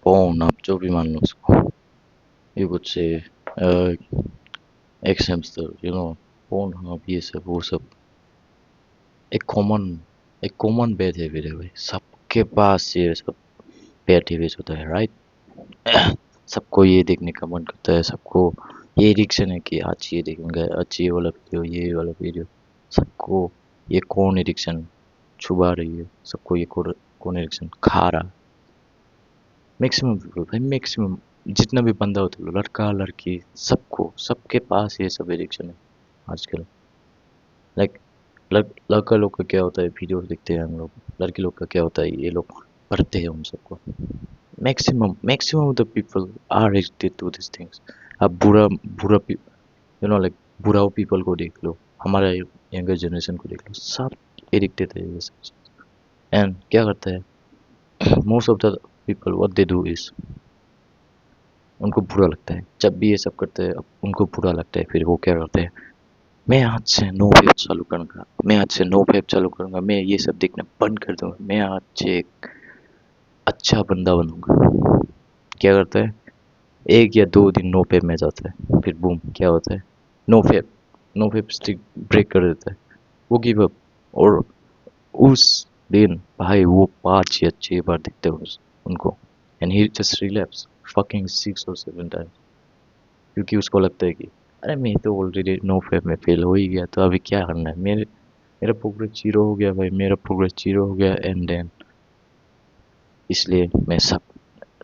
Phone, आप जो भी मान लो उसको, यू कुछ से एक्स हैमस्टर, फोन, हाँ ये सब वो सब एक कॉमन एक कॉमन बैड हैबिट है भाई, सबके पास ये सब बैड हैबिट होता है, राइट? सबको ये देखने का मन करता है, सबको ये एडिक्शन है कि आज ये देखेंगे, आज ये वाला वीडियो, ये वाला वीडियो, सबको ये कौन एडिक्शन छुपा रही है, सबको ये कौन एडिक्शन खा रहा है। मैक्सिमम पीपल भाई, मैक्सिमम जितना भी बंदा होता है, लड़का लड़की, सबको सबके पास ये सब एडिक्शन है आजकल। लाइक लड़का लोग का क्या होता है, वीडियो देखते हैं हम लोग, लड़की लोग का क्या होता है, ये लोग पढ़ते हैं उन सबको। Maximum of the people are addicted to this things. अब बुरा बुरा लाइक बुरा पीपल को देख लो, हमारा यंगर जनरेशन को देख लो, सब एडिक्टेड है ये सब। एंड क्या करता है most of the people, what they do is, उनको बुरा लगता है जब भी ये सब करते हैं, उनको बुरा लगता है, फिर वो क्या करते हैं, मैं आज से नो वेब चालू करूंगा, मैं आज से नो वेब चालू करूंगा, मैं ये सब देखना बंद कर दूंगा, मैं आज से एक अच्छा बंदा बनूंगा। क्या करता है, एक या दो दिन नो वेब में जाता है, फिर बूम क्या होता है, no web no web streak break कर देता है, वो गिव अप। और उस दिन भाई वो 5 या 6 बार दिखते हैं उनको, and he just relapse fucking 6 or 7 times, क्योंकि उसको लगता है कि अरे मैं तो ऑलरेडी नो फेब में फेल हो ही गया, तो अभी क्या करना है, मेरा प्रोग्रेस जीरो हो गया भाई, मेरा प्रोग्रेस जीरो हो गया, एंड देन इसलिए मैं सब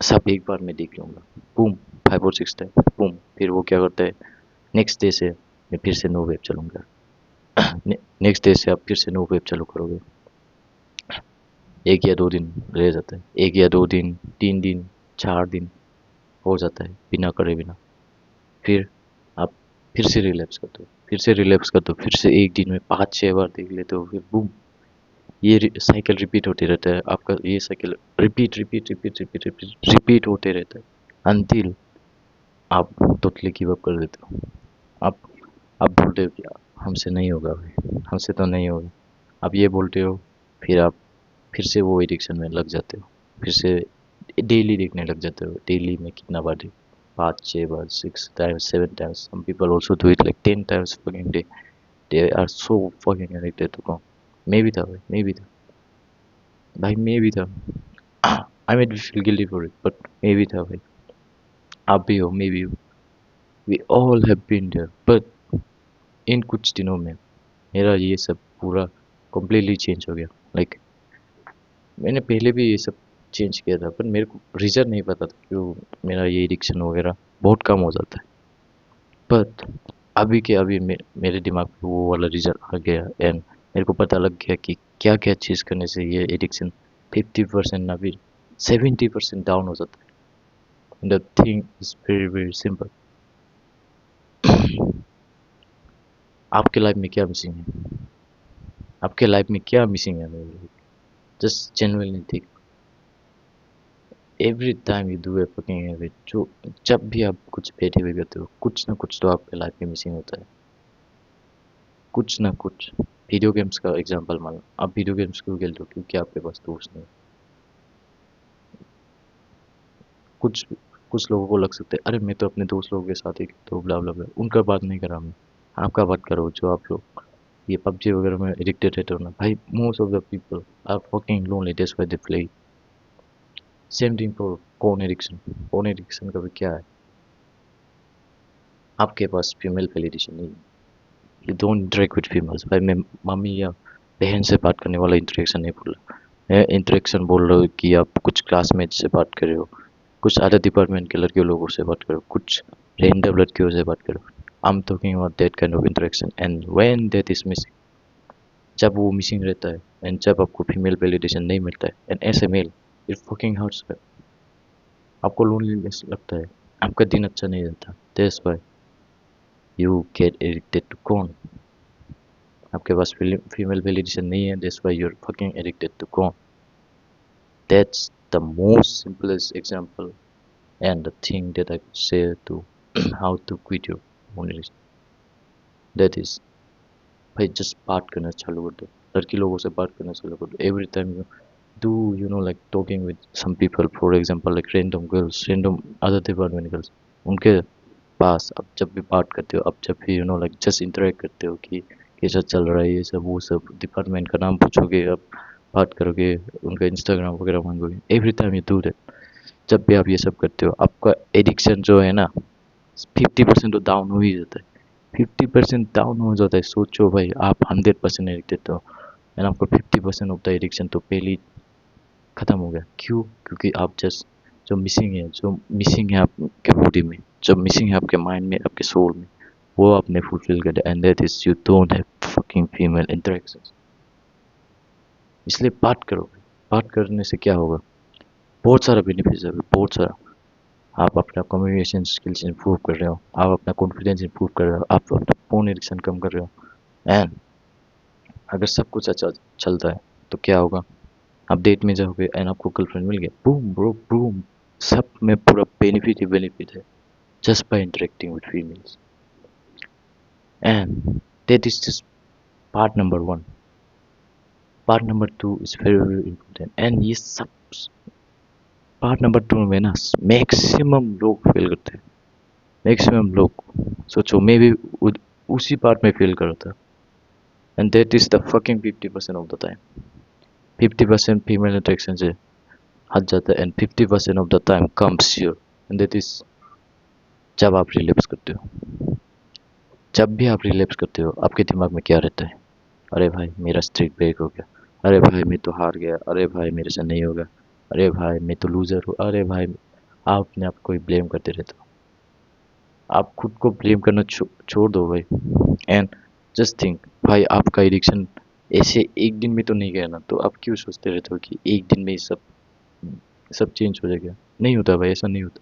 सब एक बार में देख लूंगा, बूम, 5 और 6 टाइम, बूम, फिर वो क्या करता है, नेक्स्ट डे से मैं फिर से नो वेब चलूंगा। नेक्स्ट डे से आप फिर से नो वेब चालू करोगे, 1 या 2 दिन रह जाता है, 1 या 2 दिन, 3 दिन, 4 दिन हो जाता है बिना करे बिना, फिर आप फिर से रिलैप्स करते हो, फिर से रिलैप्स करते हो, फिर से एक दिन में 5 6 बार देख लेते हो, फिर बूम, ये साइकिल रिपीट होते रहता है आपका, ये cycle repeat repeat repeat repeat repeat repeat होते रहता है, अनटिल आप टोटली गिव अप कर देते हो। आप आप बोलते हो कि हमसे नहीं होगा भाई, हमसे तो नहीं होगा, आप ये बोलते हो, फिर आप फिर से वो एडिक्शन में लग जाते हो, फिर से डेली देखने लग जाते हो, डेली में कितना बार 5 6 बार, 6 times 7 times, some people also do it like 10 times fucking day, they are so fucking addicted to porn। मैं भी था भाई, मैं भी था भाई, मैं भी था। I made feel guilty for it, but मैं भी था भाई, आप भी हो, मैं भी हूँ, we all have been there. But इन कुछ दिनों में मेरा ये सब पूरा completely चेंज हो गया। लाइक मैंने पहले भी ये सब चेंज किया था, पर मेरे को रीज़न नहीं पता था क्यों मेरा ये एडिक्शन वगैरह बहुत कम हो जाता है। बट अभी के अभी मेरे दिमाग में वो वाला रीज़न आ गया, एंड मेरे को पता लग गया कि क्या क्या चीज़ करने से ये एडिक्शन 50% ना फिर 70% डाउन हो जाता है। The thing is very very simple. आपके लाइफ में क्या मिसिंग है, आपके लाइफ में क्या मिसिंग है मेरे, just genuinely think. Every time you do a fucking habit, जो जब भी आप कुछ बैठे हुए करते हो, कुछ ना कुछ तो आपके लाइफ में मिसिंग होता है, कुछ ना कुछ। वीडियो गेम्स का एग्जांपल मान लो, आप वीडियो गेम्स क्यों खेलते हो, क्योंकि आपके पास दोस्त नहीं। कुछ कुछ लोगों को लग सकता है अरे मैं तो अपने दोस्त लोगों के साथ ही तो ब्ला ब्ला ब्ला, उनका बात नहीं कर रहा मैं, आपका बात करो, जो आप लोग ये पबजी वगैरह में एडिक्टेड रहते हो ना भाई, most of the people are fucking lonely, that's why they play. Same thing for phone addiction. Phone addiction का भी क्या है, आपके पास फीमेल वैलिडेशन नहीं है, you don't interact with females भाई। मैं मम्मी या बहन से बात करने वाला इंटरेक्शन नहीं बोल रहा, मैं इंटरेक्शन बोल रहा हूँ कि आप कुछ क्लासमेट से बात कर रहे हो, कुछ अदर डिपार्टमेंट के लड़के लोगों से बात करो, कुछ रैंडम लड़कियों से बात करो। I am talking about that kind of interaction, and when that is missing, जब वो मिसिंग रहता है, एंड जब आपको फीमेल वैलिडेशन नहीं मिलता है, and as a male it fucking hurts, आपको लोनलीनेस लगता है, आपका दिन अच्छा नहीं रहता, that's why you get addicted to कौन, आपके पास फीमेल वैलिडेशन नहीं है, that's why you are fucking addicted to कौन। That's the most simplest example and the thing that I could say to how to quit your phone addiction, that is भाई just बात करना चालू कर दो, लड़की लोगों से बात करना चालू कर दो, every time do like talking with some people, for example like random girls, random other department girls, उनके पास अब जब भी बात करते हो, अब जब भी लाइक जस्ट इंटरेक्ट करते हो कि कैसा चल रहा है ये सब वो सब, डिपार्टमेंट का नाम पूछोगे, अब बात करोगे, उनका इंस्टाग्राम वगैरह मांगोगे, every time you do that, जब भी आप ये सब करते हो आपका एडिक्शन जो है ना 50% तो डाउन हो ही जाता है, 50% डाउन हो जाता है। सोचो भाई आप 100% एडिक्टेड हो एंड आपको 50% ऑफ द एडिक्शन तो पहले ही खत्म हो गया। क्यों? क्योंकि आप जस्ट जो मिसिंग है आपके बॉडी में, जो मिसिंग है आपके माइंड में, आपके सोल में, वो आपने फुलफिल कर दिया, and that is you don't have fucking female interactions. इसलिए बात करो भाई, बात करने से क्या होगा, बहुत सारा बेनिफिट्स है, बहुत सारा। आप अपना कम्युनिकेशन स्किल्स इंप्रूव कर रहे हो, आप अपना कॉन्फिडेंस इंप्रूव कर रहे हो, आप अपना फोन एडिक्शन कम कर रहे हो, एंड अगर सब कुछ अच्छा चलता है तो क्या होगा, आप डेट में जाओगे एंड आपको गर्लफ्रेंड मिल गया, बूम ब्रो बूम, सब में पूरा बेनिफिट ही बेनिफिट है, just by interacting with females. And that is just part number one. Part number two is very very important. And ये सब पार्ट नंबर टू में ना मैक्सिमम लोग फेल करते हैं, मैक्सिमम लोग। सोचो मैं भी उसी पार्ट में फेल कर रहा था, and that is the fucking 50% of the time. 50% female attraction से हट जाता है, and 50% of the time comes here, and that is जब आप रिलैप्स करते हो। जब भी आप रिलैप्स करते हो आपके दिमाग में क्या रहता है, अरे भाई मेरा स्ट्रीक ब्रेक हो गया, अरे भाई मैं तो हार गया, अरे भाई मेरे से नहीं होगा, अरे भाई मैं तो लूजर हूँ, अरे भाई। आप अपने आप को ही ब्लेम करते रहते हो, आप खुद को ब्लेम करना छोड़ दो भाई, एंड जस्ट थिंक भाई आपका एडिक्शन ऐसे एक दिन में तो नहीं गया ना, तो आप क्यों सोचते रहते हो कि एक दिन में ही सब सब चेंज हो जाएगा। नहीं होता भाई, ऐसा नहीं होता।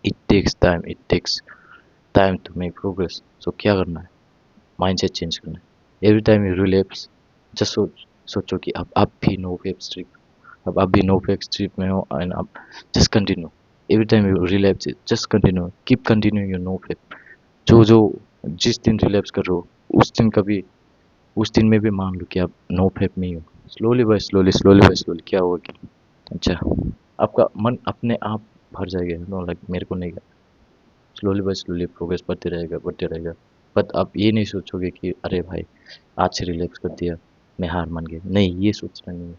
It takes time, it takes time to make progress. So क्या करना है, माइंडसेट चेंज करना है। Every time you relapse, just सोचो कि अब भी नो वेब स्ट्रिप, अब आप भी नो वेब स्ट्रिप में हो, एंड आप just continue. Every time you relapse, just continue, keep continue your know web. जो जो जिस दिन रिलैप्स कर रहे हो उस दिन कभी, उस दिन में भी मान लो कि आप नो वेब में ही हो, slowly by slowly, slowly by slowly क्या होगा कि अच्छा आपका मन अपने आप भर जाएगा, नो लाइक मेरे को नहीं, स्लोली बाय स्लोली प्रोग्रेस बढ़ते रहेगा, बढ़ते रहेगा। बट आप ये नहीं सोचोगे कि अरे भाई आज से रिलैक्स कर दिया, मैं हार मान गया, नहीं ये सोचना नहीं है।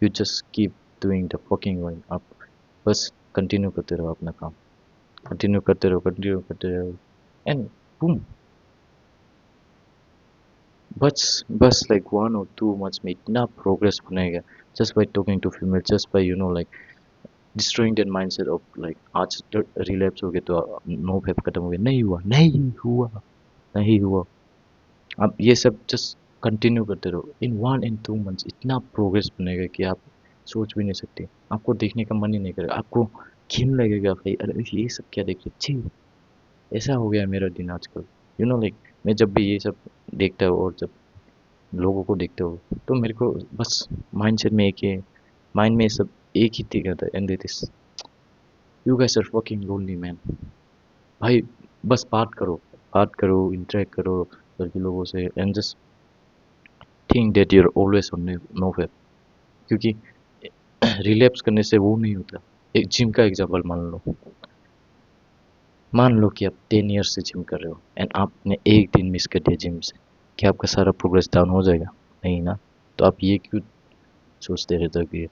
You just keep doing the fucking going, आप बस कंटिन्यू करते रहो अपना काम, कंटिन्यू करते रहो, कंटिन्यू करते रहो, एंड बूम, बस लाइक 1 और 2 months में इतना प्रोग्रेस बनेगा, just by talking to female, just by like destroying that mindset of like आज रिलैप्स हो गया तो नो फेप खत्म हो गया, नहीं हुआ, नहीं हुआ, नहीं हुआ। आप ये सब जस्ट कंटिन्यू करते रहो, इन 1 and 2 months इतना प्रोग्रेस बनेगा कि आप सोच भी नहीं सकते, आपको देखने का मन ही नहीं करेगा, आपको घिन लगेगा भाई, अरे ये सब क्या देख रहे छी। ऐसा हो गया है मेरा दिन आजकल, लाइक मैं जब भी ये सब देखता हूँ और जब लोगों को देखते हो तो मेरे को बस माइंडसेट में एक ही, माइंड में सब एक ही थी कहता है, and this you guys are fucking lonely man. भाई बस बात करो, इंटरेक्ट करो लड़की लोगों से, and just think that you're always on no web. क्योंकि रिलैप्स करने से वो नहीं होता। एक जिम का एग्जांपल मान लो कि आप 10 years से जिम कर रहे हो एंड आपने एक दिन मिस कर दिया जिम से, क्या आपका सारा प्रोग्रेस डाउन हो जाएगा? नहीं ना। तो आप ये क्यों सोचते रहते हो कि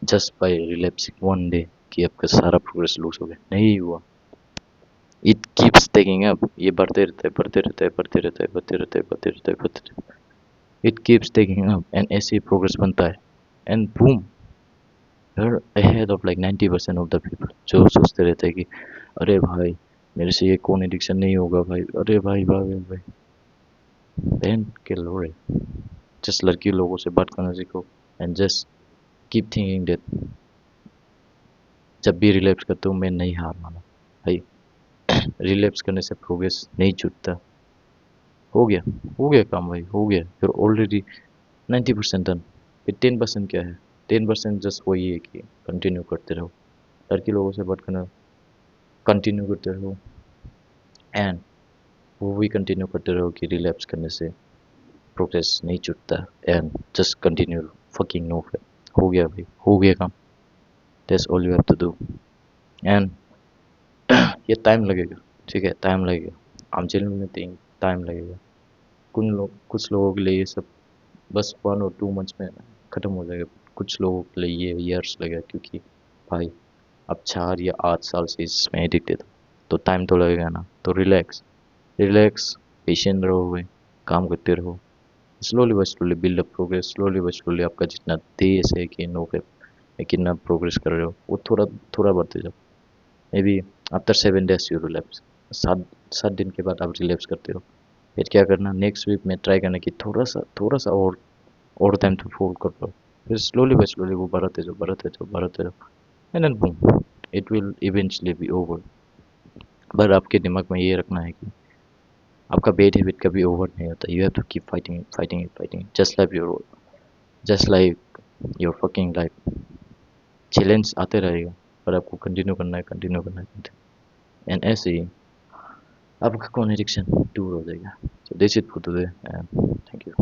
जस्ट बाय रिलैप्सिंग 1 day कि आपका सारा प्रोग्रेस लूज हो गया? नहीं हुआ। इट कीप्स टेकिंग अप, ये बढ़ते रहता है, बढ़ते रहता है, बढ़ते रहता है, बढ़ते रहता है, बढ़ते रहता है, बढ़ते रहता है। It keeps taking up and ऐसे ही प्रोग्रेस बनता है, and boom, you're ahead of like 90% of the people जो सोचते रहते हैं कि अरे भाई मेरे से ये कौन एडिक्शन नहीं होगा भाई, अरे भाई भाई भाई, बहन के लोड़े। जस्ट लड़की लोगों से बात करना सीखो, and just keep thinking that जब भी रिलैप्स करते हो मैं नहीं हार माना भाई। रिलैप्स करने से प्रोग्रेस नहीं छूटता। हो गया, हो गया काम भाई, हो गया, फिर ऑलरेडी 90% डन। फिर 10% क्या है, 10% जस्ट वही है कि कंटिन्यू करते रहो, लड़की लोगों से बात करना कंटिन्यू करते रहो, एंड वो भी कंटिन्यू करते रहो कि रिलैप्स करने से प्रोग्रेस नहीं छूटता, and just continue fucking no fap. हो गया भाई, हो गया काम। That's all you have to do. And ये टाइम लगेगा, ठीक है, टाइम लगेगा। I am telling you thing, time लगेगा। कुछ लोगों के लिए ये सब बस 1 और 2 मंथ्स में ख़त्म हो जाएगा। कुछ लोगों के लिए ये ईयर्स लगेगा, क्योंकि भाई अब 4 या 8 साल से इसमें एडिक्टेड हो, तो टाइम तो लगेगा ना। तो रिलैक्स, रिलैक्स, पेशेंट रहो भाई, काम करते रहो। Slowly but slowly build up progress, slowly but slowly आपका जितना तेज है कि नो पे कितना प्रोग्रेस कर रहे हो, वो थोड़ा थोड़ा बढ़ते जाओ। May be after 7 days you relapse, 7 दिन के बाद आप रिलैप्स करते हो। फिर क्या करना, नेक्स्ट वीक में ट्राई करना कि थोड़ा सा और टाइम तो फोल्ड कर लो। फिर स्लोली बाय स्लोली वो बढ़ाते जाओ, बढ़ाते जाओ, बढ़ाते जाओ, and then boom, it will eventually be over. पर आपके दिमाग में ये रखना है कि आपका बैड हैबिट कभी ओवर नहीं होता। You have to keep fighting fighting fighting, just like your fucking life. Challenge आते रहेगा, पर आपको कंटिन्यू करना है, कंटिन्यू करना है। एंड ऐसे ही आपका कौन एडिक्शन दूर हो जाएगा। So this it for today and thank you.